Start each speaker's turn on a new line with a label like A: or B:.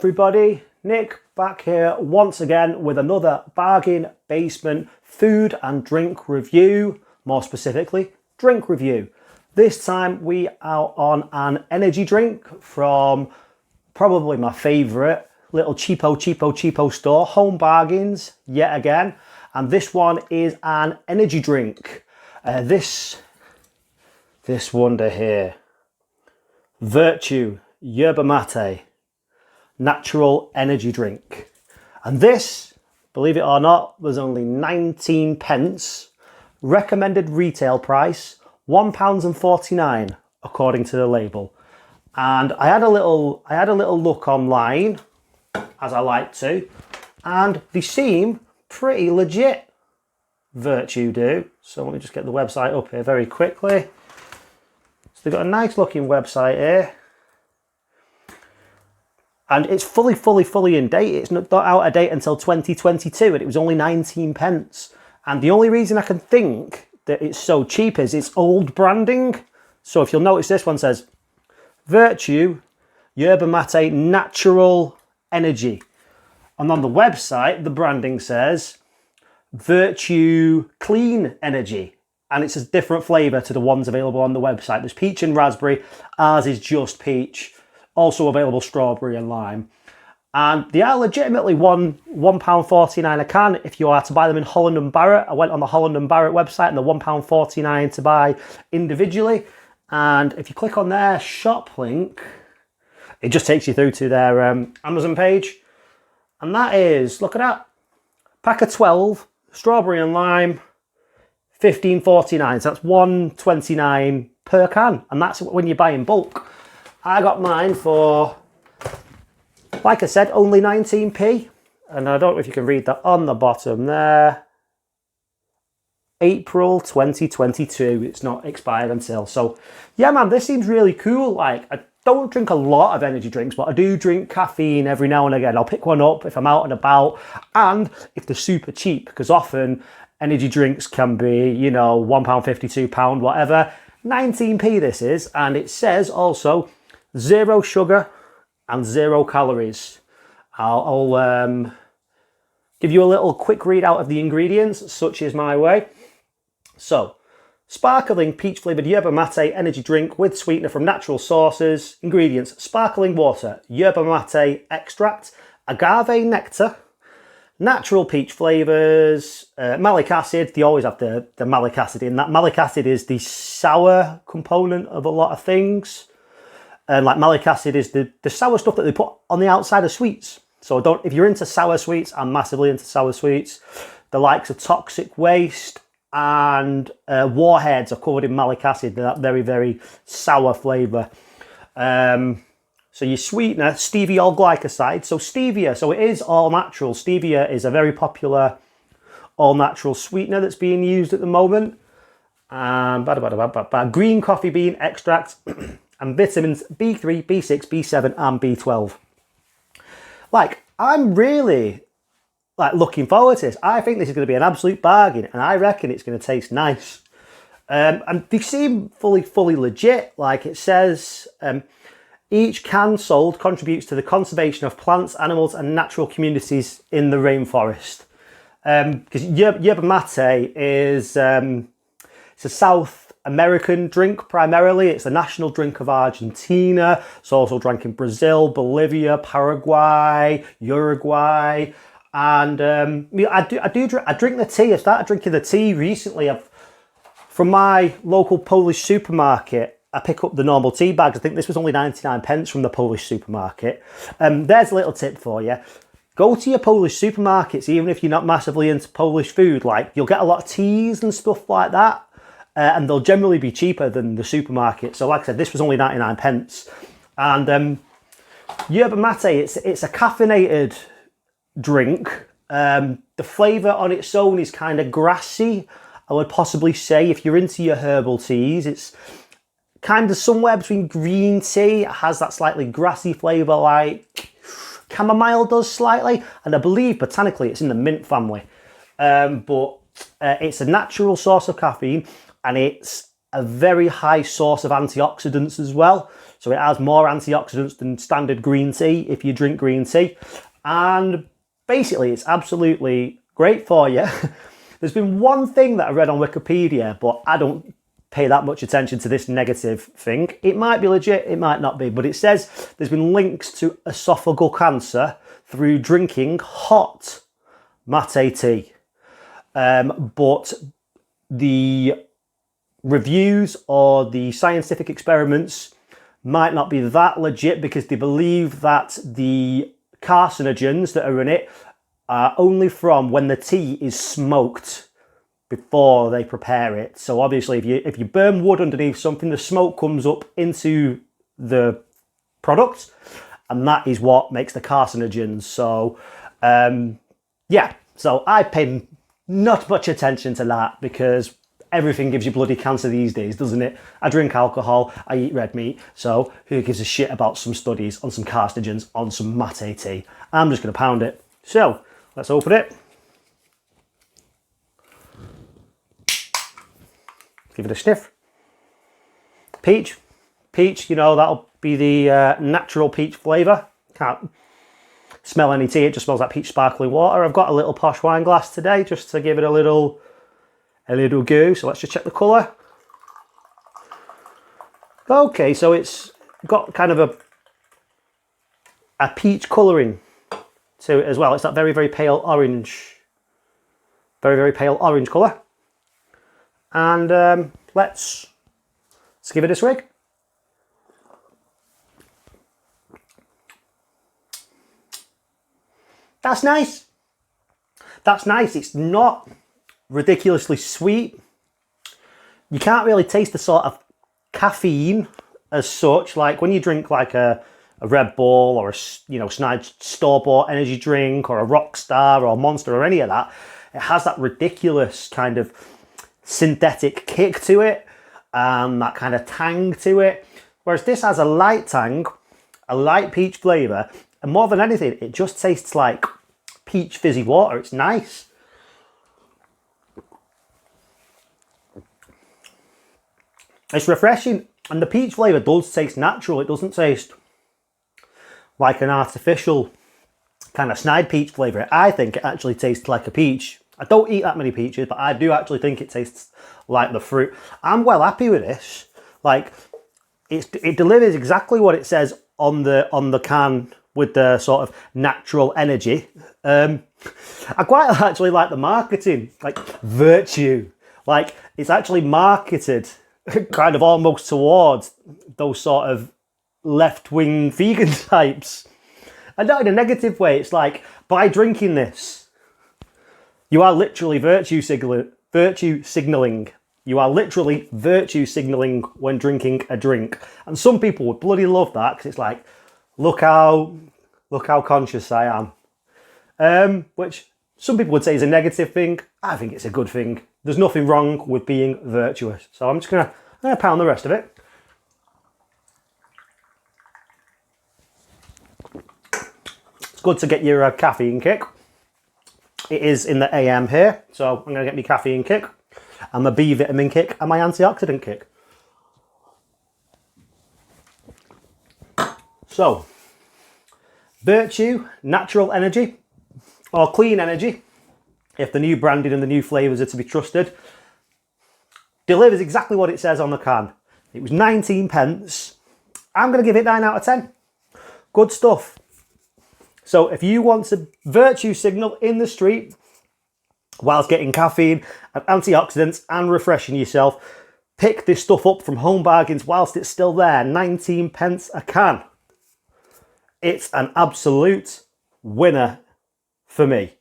A: Everybody, Nick back here once again with another bargain basement food and drink review, more specifically drink review. This time we are on an energy drink from probably my favourite little cheapo store, Home Bargains yet again, and this one is an energy drink. This wonder here, Virtue Yerba Mate natural energy drink, and this, believe it or not, was only 19 pence. Recommended retail price £1.49 according to the label. And I had a little look online, as I like to, and they seem pretty legit. Virtue do. So let me just get the website up here very quickly. So they've got a nice looking website here. And it's fully in date. It's not out of date until 2022, and it was only 19 pence. And the only reason I can think that it's so cheap is it's old branding. So if you'll notice, this one says Virtue Yerba Mate Natural Energy. And on the website, the branding says Virtue Clean Energy. And it's a different flavour to the ones available on the website. There's peach and raspberry. Ours is just peach. Also available strawberry and lime. And they are legitimately £1.49 a can if you are to buy them in Holland and Barrett. I went on the Holland and Barrett website and they're £1.49 to buy individually. And if you click on their shop link, it just takes you through to their Amazon page. And that is, look at that, pack of 12, strawberry and lime, £15.49. So that's £1.29 per can. And that's when you buy in bulk. I got mine for, like I said, only 19p. And I don't know if you can read that on the bottom there. April 2022. It's not expired until. So, yeah, man, this seems really cool. Like, I don't drink a lot of energy drinks, but I do drink caffeine every now and again. I'll pick one up if I'm out and about. And if they're super cheap, because often energy drinks can be, you know, £1.50, £2, whatever. 19p this is. And it says also 0 sugar and 0 calories. I'll give you a little quick readout of the ingredients, such is my way. So, sparkling peach flavoured yerba mate energy drink with sweetener from natural sources. Ingredients: sparkling water, yerba mate extract, agave nectar, natural peach flavours, malic acid. They always have the malic acid in that. Malic acid is the sour component of a lot of things. And like malic acid is the sour stuff that they put on the outside of sweets. So if you're into sour sweets, I'm massively into sour sweets. The likes of toxic waste and warheads are covered in malic acid, that very, very sour flavour. So your sweetener, stevia glycoside. So stevia, so it is all natural. Stevia is a very popular all natural sweetener that's being used at the moment. Green coffee bean extract. And vitamins B3, B6, B7 and B12. Like, I'm really looking forward to this. I think this is going to be an absolute bargain, and I reckon it's going to taste nice. And they seem fully legit. Like it says, each can sold contributes to the conservation of plants, animals and natural communities in the rainforest. Because yerba mate is it's a South American drink primarily. It's the national drink of Argentina. It's also drank in Brazil, Bolivia, Paraguay, Uruguay, and I drink the tea. I started drinking the tea recently. From my local Polish supermarket, I pick up the normal tea bags. I think this was only 99 pence from the Polish supermarket. There's a little tip for you. Go to your Polish supermarkets, even if you're not massively into Polish food. Like, you'll get a lot of teas and stuff like that. And they'll generally be cheaper than the supermarket. So like I said, this was only 99 pence. And yerba mate, it's a caffeinated drink. The flavour on its own is kind of grassy, I would possibly say. If you're into your herbal teas, it's kind of somewhere between green tea. It has that slightly grassy flavour like chamomile does slightly. And I believe botanically it's in the mint family. But it's a natural source of caffeine. And it's a very high source of antioxidants as well. So it has more antioxidants than standard green tea if you drink green tea. And basically, it's absolutely great for you. There's been one thing that I read on Wikipedia, but I don't pay that much attention to this negative thing. It might be legit, it might not be, but it says there's been links to esophageal cancer through drinking hot mate tea. But the reviews or the scientific experiments might not be that legit because they believe that the carcinogens that are in it are only from when the tea is smoked before they prepare it. So obviously if you burn wood underneath something, the smoke comes up into the product, and that is what makes the carcinogens. So yeah, so I pay not much attention to that because everything gives you bloody cancer these days, doesn't it? I drink alcohol, I eat red meat, so who gives a shit about some studies on some carcinogens on some mate tea? I'm just going to pound it. So let's open it. Give it a sniff. Peach, you know, that'll be the natural peach flavour. Can't smell any tea, it just smells like peach sparkling water. I've got a little posh wine glass today just to give it a little go. So let's just check the colour. Okay, so it's got kind of a peach colouring to it as well. It's that very, very pale orange. Very, very pale orange colour. And let's give it a swig. That's nice. That's nice. It's not ridiculously sweet. You can't really taste the sort of caffeine as such. Like when you drink like a Red Bull or a snide store-bought energy drink or a Rockstar or Monster or any of that, it has that ridiculous kind of synthetic kick to it and that kind of tang to it. Whereas this has a light tang, a light peach flavour, and more than anything, it just tastes like peach fizzy water. It's nice. It's refreshing, and the peach flavour does taste natural. It doesn't taste like an artificial kind of snide peach flavour. I think it actually tastes like a peach. I don't eat that many peaches, but I do actually think it tastes like the fruit. I'm well happy with this. Like, it delivers exactly what it says on the can with the sort of natural energy. I quite actually like the marketing, like virtue. Like, it's actually marketed kind of almost towards those sort of left-wing vegan types. And not in a negative way. It's like, by drinking this, you are literally virtue signaling. You are literally virtue signaling when drinking a drink. And some people would bloody love that because it's like, look how conscious I am. Which some people would say is a negative thing. I think it's a good thing. There's nothing wrong with being virtuous. So I'm just gonna pound the rest of it. It's good to get your caffeine kick. It is in the AM here, so I'm going to get my caffeine kick, and my B vitamin kick, and my antioxidant kick. So, Virtue, natural energy, or clean energy, if the new branding and the new flavours are to be trusted, delivers exactly what it says on the can. It was 19 pence. I'm going to give it 9 out of 10. Good stuff. So if you want to virtue signal in the street whilst getting caffeine and antioxidants and refreshing yourself, pick this stuff up from Home Bargains whilst it's still there. 19 pence a can. It's an absolute winner for me.